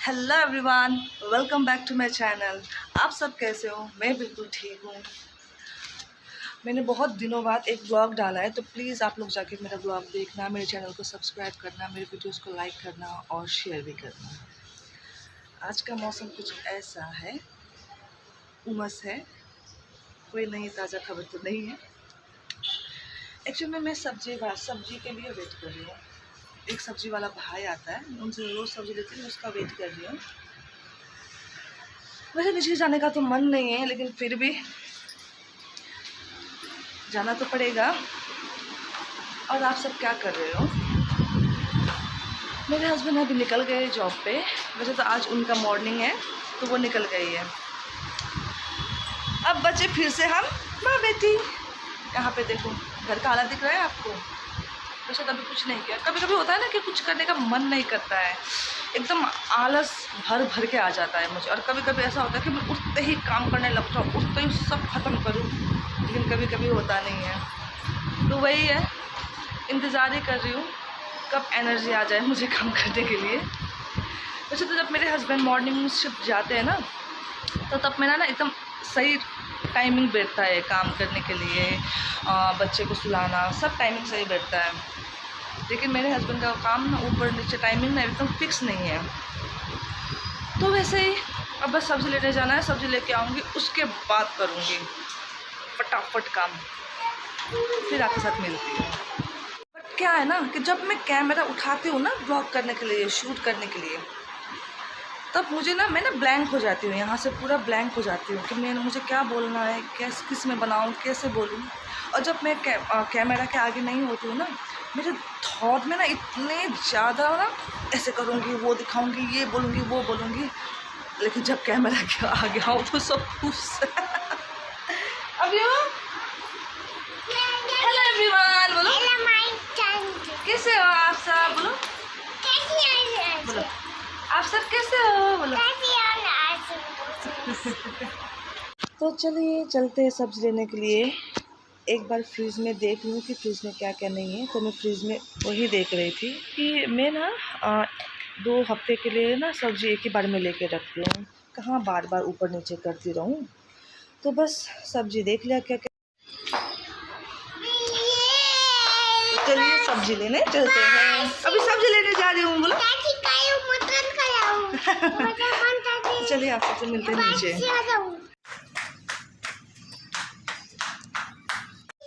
Hello everyone, welcome back to my channel. आप सब कैसे हो? मैं बिल्कुल ठीक हूँ। मैंने बहुत दिनों बाद एक ब्लॉग डाला है, तो प्लीज़ आप लोग जाके मेरा ब्लॉग देखना, मेरे चैनल को सब्सक्राइब करना, मेरे वीडियोस को लाइक करना और शेयर भी करना। आज का मौसम कुछ ऐसा है, उमस है, कोई नई ताज़ा खबर तो नहीं है। एक्चुअली में मैं सब्जी के लिए वेट कर रही हूँ। एक सब्जी वाला भाई आता है, उनसे रोज़ सब्जी लेती हूँ, उसका वेट कर रही हूँ। वैसे नीचे जाने का तो मन नहीं है, लेकिन फिर भी जाना तो पड़ेगा। और आप सब क्या कर रहे हो? मेरे हस्बैंड अभी निकल गए जॉब पे। वैसे तो आज उनका मॉर्निंग है, तो वो निकल गई है। अब बचे फिर से हम माँ बेटी। यहाँ पे देखो, घर का हालत दिख रहा है आपको। वैसे कभी कुछ नहीं किया। कभी कभी होता है ना कि कुछ करने का मन नहीं करता है, एकदम आलस भर के आ जाता है मुझे। और कभी कभी ऐसा होता है कि मैं उठते ही काम करने लगता हूँ, उठते ही सब ख़त्म करूँ, लेकिन कभी कभी होता नहीं है। तो वही है, इंतज़ार ही कर रही हूँ कब एनर्जी आ जाए मुझे काम करने के लिए। वैसे तो जब मेरे हस्बैंड मॉर्निंग शिफ्ट जाते हैं ना, तो तब मेरा ना एकदम सही टाइमिंग बैठता है काम करने के लिए, बच्चे को सुलाना, सब टाइमिंग सही बैठता है। लेकिन मेरे हस्बैंड का काम ना ऊपर नीचे टाइमिंग ना एकदम फिक्स नहीं है। तो वैसे ही अब बस सब्ज़ी लेने जाना है, सब्ज़ी लेके आऊँगी, उसके बाद करूँगी फटाफट काम, फिर आपके साथ मिलती हूँ। बट क्या है ना कि जब मैं कैमरा उठाती हूँ ना ब्लॉग करने के लिए, शूट करने के लिए, तब मुझे ना मैं ब्लैंक हो जाती हूँ, यहाँ से पूरा ब्लैंक हो जाती हूँ कि मुझे क्या बोलना है, किस में बनाऊँ, कैसे बोलूँ। और जब मैं कैमरा के आगे नहीं होती हूँ ना, मेरे थॉट में ना इतने ज़्यादा ना ऐसे करूँगी, वो दिखाऊँगी, ये बोलूँगी, वो बोलूँगी। लेकिन जब कैमरा के आगे आओ तो सब कुछ अभी हेलो एवरीवन बोलो, कैसे हो आप सब? बोलो बोलो, आप सब कैसे हो? बोलो। तो चलिए चलते हैं सब्ज़ी लेने के लिए। एक बार फ्रिज में देख लूँ कि फ्रिज में क्या क्या नहीं है। तो मैं फ्रिज में वही देख रही थी कि मैं ना 2 हफ्ते के लिए ना सब्ज़ी एक ही बार में लेके रखती हूँ, कहाँ बार बार ऊपर नीचे करती रहूँ। तो बस सब्ज़ी देख लिया क्या क्या। तो चलिए सब्ज़ी लेने चलते हैं। अभी सब्ज़ी लेने जा रही हूँ। बोलो चलिए आप सबसे मिलते हैं नीचे।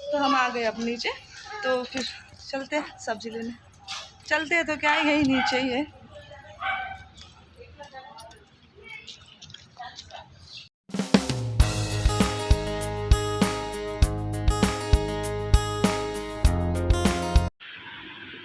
तो हम आ गए अब नीचे, तो फिर चलते हैं सब्ज़ी लेने। चलते हैं तो क्या है, यही नीचे ही है।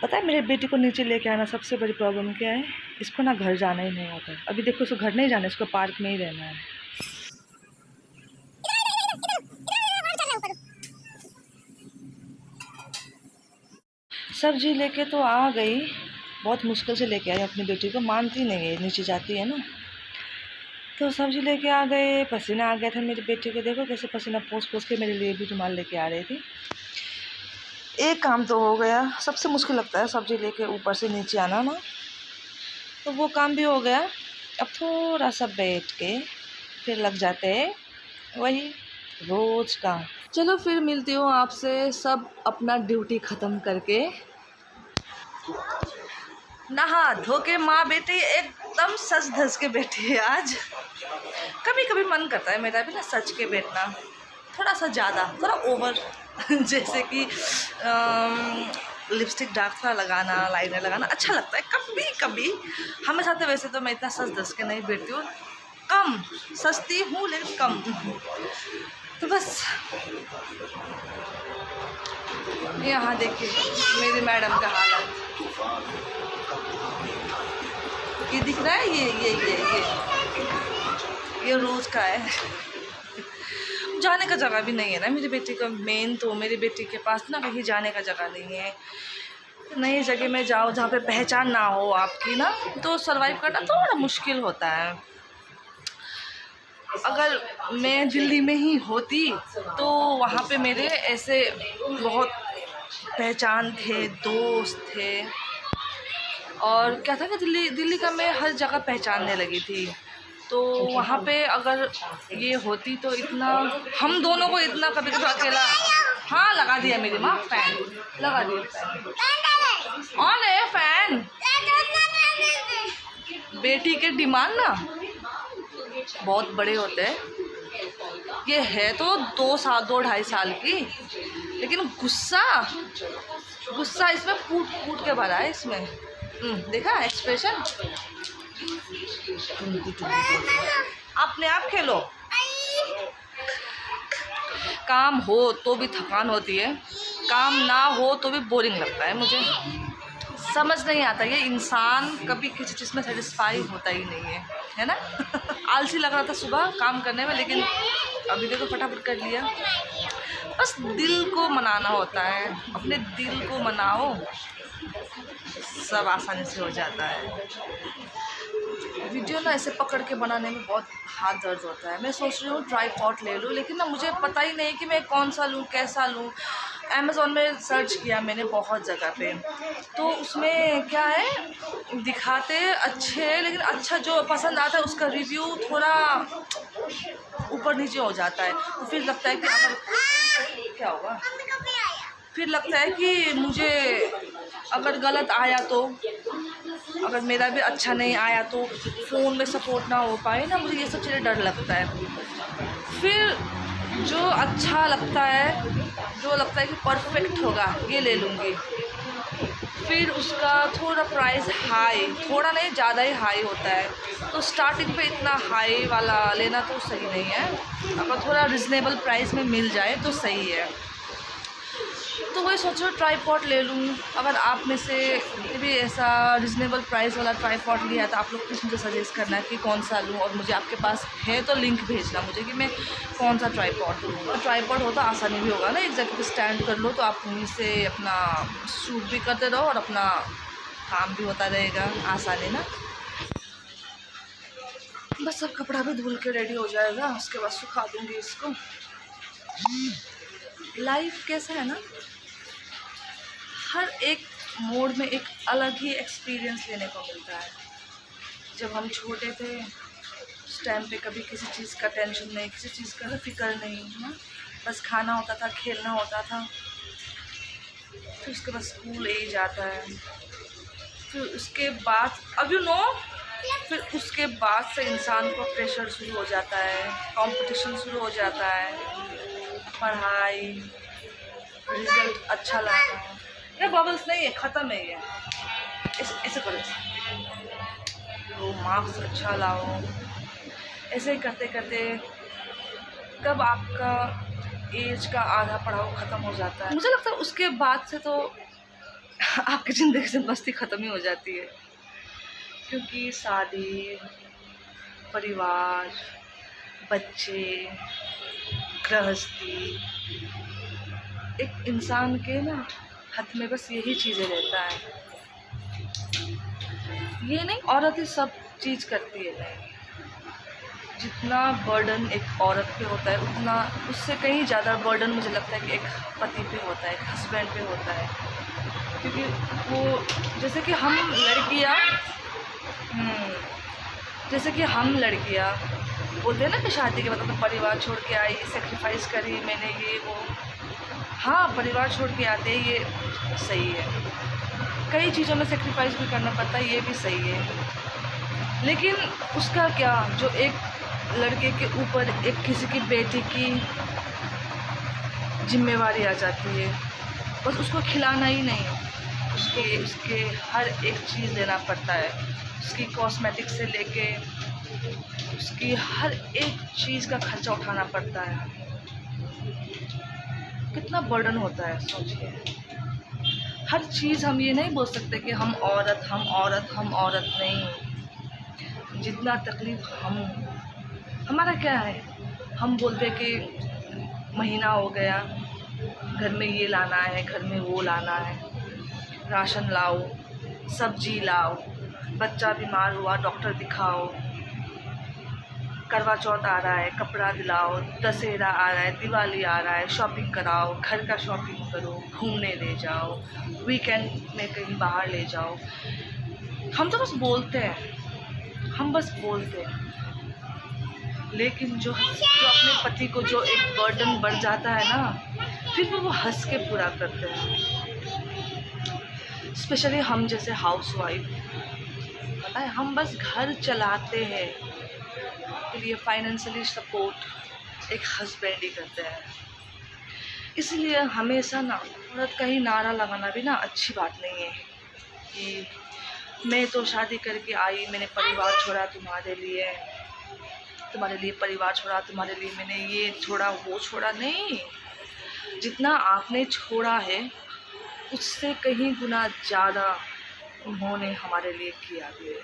पता है मेरे बेटी को नीचे लेके आना सबसे बड़ी प्रॉब्लम क्या है? इसको ना घर जाना ही नहीं होता है। अभी देखो, इसको घर नहीं जाना, इसको पार्क में ही रहना है। सब्जी लेके तो आ गई, बहुत मुश्किल से लेके आई अपनी बेटी को, मानती नहीं है, नीचे जाती है ना। तो सब्जी लेके आ गए, पसीना आ गया था मेरी बेटी को। देखो कैसे पसीना पोंछ के मेरे लिए भी रुमाल लेके आ रही थी। एक काम तो हो गया। सबसे मुश्किल लगता है सब्जी लेके ऊपर से नीचे आना ना, तो वो काम भी हो गया। अब थोड़ा सा बैठ के फिर लग जाते हैं वही रोज़ का। चलो फिर मिलती हूँ आपसे सब अपना ड्यूटी ख़त्म करके। नहा धो के माँ बेटी एकदम सज धज के बैठी है आज। कभी कभी मन करता है मेरा भी ना सच के बैठना, थोड़ा सा ज़्यादा, थोड़ा ओवर जैसे कि लिपस्टिक डार्क सा लगाना, लाइनर लगाना अच्छा लगता है कभी कभी। हमेशा तो वैसे तो मैं इतना सज धज के नहीं बैठती हूँ, कम सस्ती हूँ लेकिन कम। तो बस यहाँ देखिए मेरी मैडम का हालत, ये दिख रहा है, ये रोज़ का है। जाने का जगह भी नहीं है ना मेरी बेटी का। मेन तो मेरी बेटी के पास ना कहीं जाने का जगह नहीं है। नई जगह में जाओ जहाँ पे पहचान ना हो आपकी ना, तो सरवाइव करना थोड़ा मुश्किल होता है। अगर मैं दिल्ली में ही होती तो वहाँ पे मेरे ऐसे बहुत पहचान थे, दोस्त थे, और क्या था कि दिल्ली का मैं हर जगह पहचानने लगी थी। तो वहाँ पे अगर ये होती तो इतना हम दोनों को इतना कभी कभी अकेला। हाँ लगा दिया मेरी माँ फैन, लगा दिया फैन, ऑन है फैन। बेटी के डिमांड ना बहुत बड़े होते हैं। ये है तो 2-2.5 साल की, लेकिन गुस्सा इसमें फूट के भरा है इसमें। देखा एक्सप्रेशन। अपने आप खेलो। काम हो तो भी थकान होती है, काम ना हो तो भी बोरिंग लगता है। मुझे समझ नहीं आता ये इंसान कभी किसी चीज़ में सेटिस्फाई होता ही नहीं है ना। आलसी लग रहा था सुबह काम करने में, लेकिन अभी देखो फटाफट कर लिया। बस दिल को मनाना होता है, अपने दिल को मनाओ, सब आसानी से हो जाता है। वीडियो ना ऐसे पकड़ के बनाने में बहुत हाथ दर्द होता है। मैं सोच रही हूँ ट्राइपॉड ले लूँ, लेकिन ना मुझे पता ही नहीं कि मैं कौन सा लूँ, कैसा लूँ। अमेज़ॉन में सर्च किया मैंने बहुत जगह पे, तो उसमें क्या है दिखाते अच्छे हैं, लेकिन अच्छा जो पसंद आता है उसका रिव्यू थोड़ा ऊपर नीचे हो जाता है। तो फिर लगता है कि अगर क्या होगा, फिर लगता है कि मुझे अगर गलत आया तो, अगर मेरा भी अच्छा नहीं आया तो फ़ोन में सपोर्ट ना हो पाए ना, मुझे ये सब चीज़ें डर लगता है। फिर जो अच्छा लगता है, जो लगता है कि परफेक्ट होगा, ये ले लूँगी। फिर उसका थोड़ा प्राइस हाई, थोड़ा नहीं ज़्यादा ही हाई होता है, तो स्टार्टिंग पे इतना हाई वाला लेना तो सही नहीं है। अगर थोड़ा रिजनेबल प्राइस में मिल जाए तो सही है। तो वही सोच रहा हूँ ट्राइपॉड ले लूँ। अगर आप में से भी ऐसा रिजनेबल प्राइस वाला ट्राइपॉड लिया है तो आप लोग कुछ मुझे सजेस्ट करना है कि कौन सा लूँ, और मुझे आपके पास है तो लिंक भेजना मुझे कि मैं कौन सा ट्राइपॉड लूँ। और ट्राइपॉड हो तो आसानी भी होगा ना, एक जगह पे स्टैंड कर लो तो आप वहीं से अपना शूट भी करते रहो और अपना काम भी होता रहेगा, आसानी ना। बस सब कपड़ा भी धुल के रेडी हो जाएगा, उसके बाद सुखा दूँगी इसको। लाइफ कैसा है ना, हर एक मोड में एक अलग ही एक्सपीरियंस लेने को मिलता है। जब हम छोटे थे उस टाइम पे कभी किसी चीज़ का टेंशन नहीं, किसी चीज़ का फिक्र नहीं ना, बस खाना होता था, खेलना होता था। फिर उसके बाद स्कूल एज आता है, फिर उसके बाद फिर उसके बाद से इंसान को प्रेशर शुरू हो जाता है, कंपटीशन शुरू हो जाता है, पढ़ाई, रिजल्ट अच्छा लाना। ये बबल्स नहीं है, ख़त्म है ये, ऐसे करो, वो मार्क्स अच्छा लाओ। ऐसे ही करते करते कब आपका एज का आधा पढ़ाओ ख़त्म हो जाता है, मुझे लगता है उसके बाद से तो आपकी ज़िंदगी से मस्ती ख़त्म ही हो जाती है। क्योंकि शादी, परिवार, बच्चे, गृहस्थी, एक इंसान के ना हाथ में बस यही चीज़ें रहता है। ये नहीं औरत ही सब चीज़ करती है, जितना बर्डन एक औरत पे होता है उतना उससे कहीं ज़्यादा बर्डन मुझे लगता है कि एक पति पे होता है, एक हस्बैंड पे होता है। क्योंकि वो जैसे कि हम लड़कियाँ बोलते हैं ना कि शादी के बाद अपना परिवार छोड़ के आई, सेक्रीफाइस करी मैंने, ये वो। हाँ, परिवार छोड़ के आते हैं, ये सही है। कई चीज़ों में सेक्रीफाइस भी करना पड़ता है, ये भी सही है। लेकिन उसका क्या, जो एक लड़के के ऊपर एक किसी की बेटी की जिम्मेवारी आ जाती है, बस उसको खिलाना ही नहीं, उसके हर एक चीज़ देना पड़ता है। उसकी कॉस्मेटिक से लेके उसकी हर एक चीज़ का खर्चा उठाना पड़ता है। कितना बर्डन होता है सोचिए। हर चीज़ हम ये नहीं बोल सकते कि हम औरत नहीं। जितना तकलीफ़ हमारा क्या है, हम बोलते कि महीना हो गया, घर में ये लाना है, घर में वो लाना है, राशन लाओ, सब्जी लाओ, बच्चा बीमार हुआ डॉक्टर दिखाओ, करवा चौथ आ रहा है कपड़ा दिलाओ, दशहरा आ रहा है, दिवाली आ रहा है, शॉपिंग कराओ, घर का शॉपिंग करो, घूमने ले जाओ, वीकेंड में कहीं बाहर ले जाओ। हम तो बस बोलते हैं, हम बस बोलते हैं, लेकिन जो अपने पति को जो एक बर्डन बढ़ जाता है ना, फिर वो हंस के पूरा करते हैं। स्पेशली हम जैसे हाउस वाइफ, पता है, हम बस घर चलाते हैं, के लिए फाइनेंशियली सपोर्ट एक हस्बैंड ही करते हैं। इसलिए हमेशा ना औरत का ही नारा लगाना भी ना अच्छी बात नहीं है कि मैं तो शादी करके आई, मैंने परिवार छोड़ा तुम्हारे लिए परिवार छोड़ा, तुम्हारे लिए मैंने ये छोड़ा वो छोड़ा। नहीं, जितना आपने छोड़ा है उससे कहीं गुना ज़्यादा उन्होंने हमारे लिए किया भी है।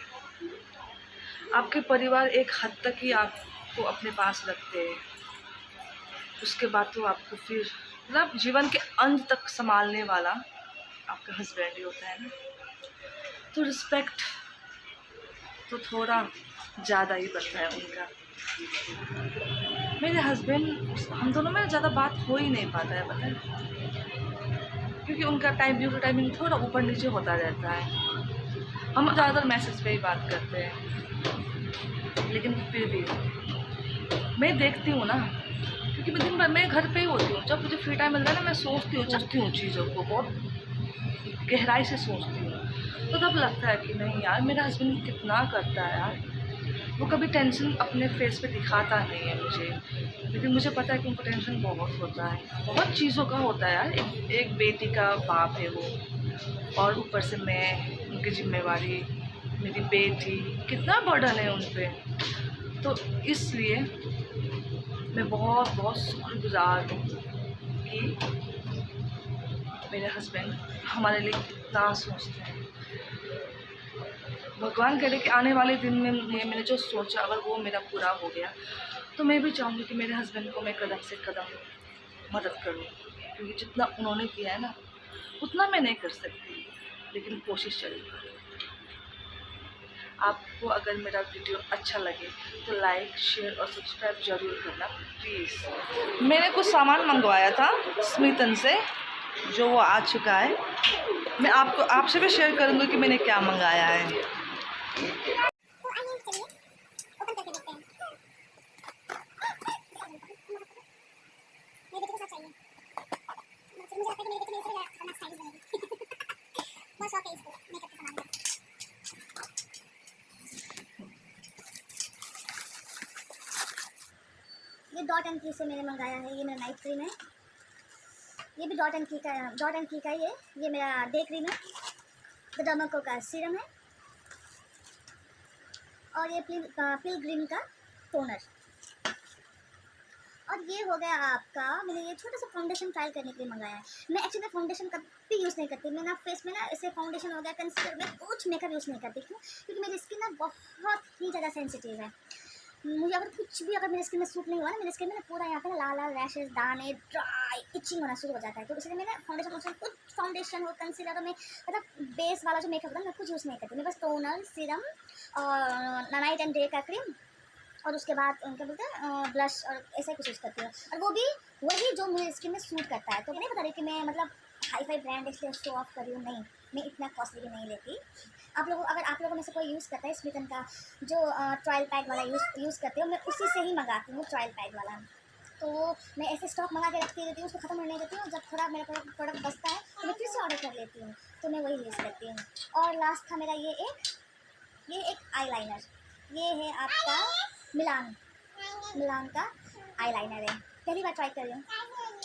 आपके परिवार एक हद तक ही आपको अपने पास रखते हैं, उसके बाद तो आपको फिर मतलब जीवन के अंत तक संभालने वाला आपका हस्बैंड ही होता है ना। तो रिस्पेक्ट तो थोड़ा ज़्यादा ही बनता है उनका। मेरे हस्बैंड, हम दोनों में ज़्यादा बात हो ही नहीं पाता है, पता है, क्योंकि उनका टाइमिंग थोड़ा ऊपर नीचे होता रहता है। हम ज़्यादातर मैसेज पे ही बात करते हैं, लेकिन फिर भी मैं देखती हूँ ना, क्योंकि मैं दिन भर मैं घर पे ही होती हूँ। जब मुझे फ्री टाइम मिलता है ना, मैं सोचती हूँ चीज़ों को, बहुत गहराई से सोचती हूँ। तो तब लगता है कि नहीं यार, मेरा हस्बैंड कितना करता है यार। वो कभी टेंशन अपने फेस पे दिखाता नहीं है मुझे, लेकिन मुझे पता है कि उनको टेंशन बहुत होता है, बहुत चीज़ों का होता है यार। एक बेटी का बाप है वो, और ऊपर से मैं, उनकी जिम्मेवारी, मेरी बेटी, कितना बर्डन है उन पर। तो इसलिए मैं बहुत बहुत शुक्रगुजार हूँ कि मेरे हस्बैंड हमारे लिए कितना सोचते हैं। भगवान करे कि आने वाले दिन में मैंने जो सोचा अगर वो मेरा पूरा हो गया, तो मैं भी चाहूँगी कि मेरे हस्बैंड को मैं कदम से कदम मदद करूँ, क्योंकि जितना उन्होंने किया है ना उतना मैं नहीं कर सकती, लेकिन कोशिश जरूर करूँ। आपको अगर मेरा वीडियो अच्छा लगे तो लाइक, शेयर और सब्सक्राइब जरूर करना प्लीज़। मैंने कुछ सामान मंगवाया था स्मितन से, जो वो आ चुका है। मैं आपसे भी शेयर करूँगी कि मैंने क्या मंगाया है। ये डॉट एंड की से मैंने मंगाया है। ये मेरा नाइट क्रीम है। ये भी डॉट एंड की का ही है। ये मेरा डे क्रीम है। डर्माको का सीरम है, और ये पिलग्रिम का टोनर। और ये हो गया आपका, मैंने ये छोटा सा फाउंडेशन ट्राई करने के लिए मंगाया है। मैं एक्चुअली फाउंडेशन कभी यूज़ नहीं करती। मैं ना फेस में ना ऐसे फाउंडेशन हो गया, कंसीलर में कुछ मेकअप यूज़ नहीं करती। क्यों? क्योंकि मेरी स्किन ना बहुत ही ज़्यादा सेंसिटिव है। मुझे अगर कुछ भी अगर मेरी स्किन में सूट नहीं हुआ ना, मेरी स्किन में ना पूरा यहाँ पे ना लाल लाल रैशेस, दाने, ड्राई, इचिंग होना शुरू हो जाता है। तो इसलिए मैं ना कुछ फाउंडेशन हो, कंसीलर हो, मैं मतलब बेस वाला जो मेकअप होता है मैं कुछ यूज़ नहीं करती। मैं बस टोनर, सीरम और नाइट एंड डे का क्रीम, और उसके बाद क्या बोलते हैं ब्लश, और ऐसा ही कुछ यूज़ करती हूँ। और वो भी वही जो मेरी स्किन में सूट करता है। तो मैं नहीं बता रही कि मैं मतलब हाई फाई ब्रांड इसलिए शो ऑफ कर रही हूँ, नहीं, मैं इतना कॉस्टली भी नहीं लेती। अगर आप लोगों में से कोई यूज़ करता है स्मितन का जो ट्रायल पैक वाला यूज़ करती हूँ, मैं उसी से ही मंगाती हूँ, ट्रायल पैक वाला। तो मैं ऐसे स्टॉक मंगा के रखती रहती हूँ, उसको ख़त्म होने देती हूँ। जब थोड़ा मेरा प्रोडक्ट बचता है तो मैं फिर से ऑर्डर कर लेती हूँ, तो मैं वही यूज़ करती हूँ। और लास्ट था मेरा ये एक आईलाइनर। ये है आपका मिलान का आईलाइनर है। पहली बार ट्राई कर रही हूँ।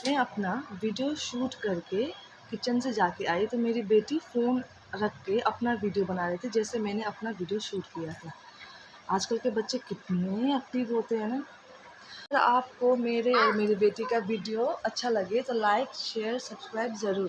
मैं अपना वीडियो शूट करके किचन से जाके आई, तो मेरी बेटी फ़ोन रख के अपना वीडियो बना रही थी, जैसे मैंने अपना वीडियो शूट किया था। आजकल के बच्चे कितने एक्टिव होते हैं ना। अगर आपको मेरे और मेरी बेटी का वीडियो अच्छा लगे तो लाइक, शेयर, सब्सक्राइब ज़रूर।